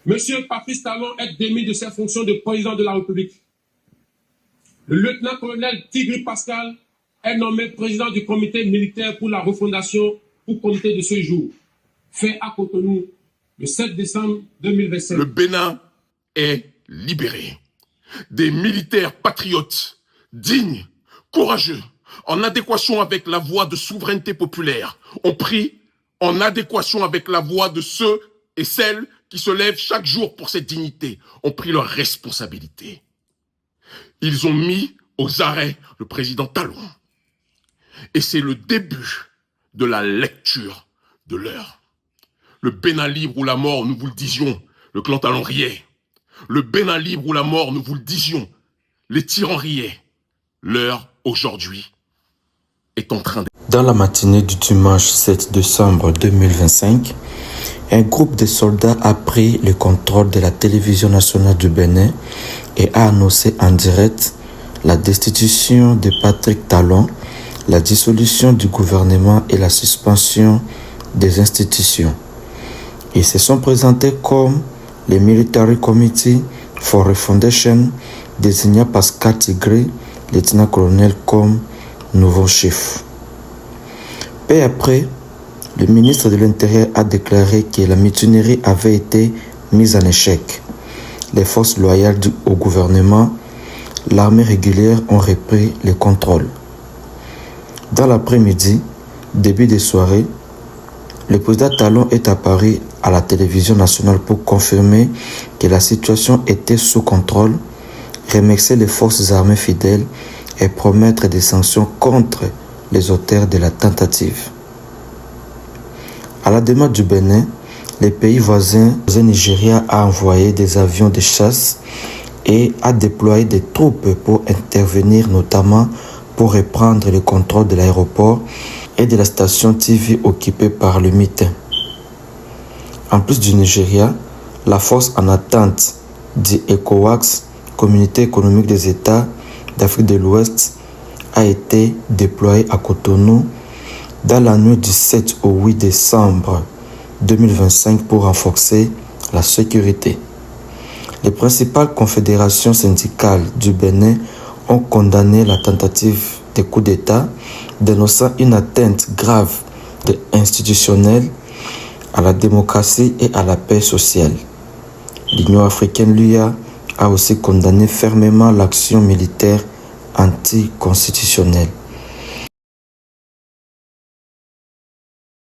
Monsieur Patrice Talon est démis de ses fonctions de président de la République. Le lieutenant-colonel Tigri Pascal est nommé président du comité militaire pour la refondation pour comité de ce jour, fait à Cotonou le 7 décembre 2025. Le Bénin est libéré. Des militaires patriotes, dignes, courageux, en adéquation avec la voie de souveraineté populaire, ont pris en adéquation avec la voix de ceux et celles qui se lèvent chaque jour pour cette dignité, ont pris leurs responsabilités. Ils ont mis aux arrêts le président Talon. Et c'est le début de la lecture de l'heure. Le Bénin libre ou la mort, nous vous le disions, le clan Talon riait. Le Bénin libre ou la mort, nous vous le disions, les tyrans riaient. L'heure, aujourd'hui, est en train de... Dans la matinée du dimanche 7 décembre 2025, un groupe de soldats a pris le contrôle de la télévision nationale du Bénin et a annoncé en direct la destitution de Patrick Talon, la dissolution du gouvernement et la suspension des institutions. Ils se sont présentés comme le Military Committee for Refondation, désignant Pascal Tigri, lieutenant-colonel, comme nouveau chef. Peu après, le ministre de l'Intérieur a déclaré que la mutinerie avait été mise en échec. Les forces loyales au gouvernement, l'armée régulière ont repris le contrôle. Dans l'après-midi, début de soirée, le président Talon est apparu à la télévision nationale pour confirmer que la situation était sous contrôle, remercier les forces armées fidèles et promettre des sanctions contre les auteurs de la tentative. À la demande du Bénin, les pays voisins, le Nigeria a envoyé des avions de chasse et a déployé des troupes pour intervenir, notamment pour reprendre le contrôle de l'aéroport et de la station TV occupée par le mitin. En plus du Nigeria, la force en attente du ECOWAS, Communauté économique des États d'Afrique de l'Ouest, a été déployée à Cotonou dans la nuit du 7 au 8 décembre 2025 pour renforcer la sécurité. Les principales confédérations syndicales du Bénin ont condamné la tentative de coup d'État, dénonçant une atteinte grave et institutionnelle à la démocratie et à la paix sociale. L'Union africaine, l'UA, a aussi condamné fermement l'action militaire anticonstitutionnelle.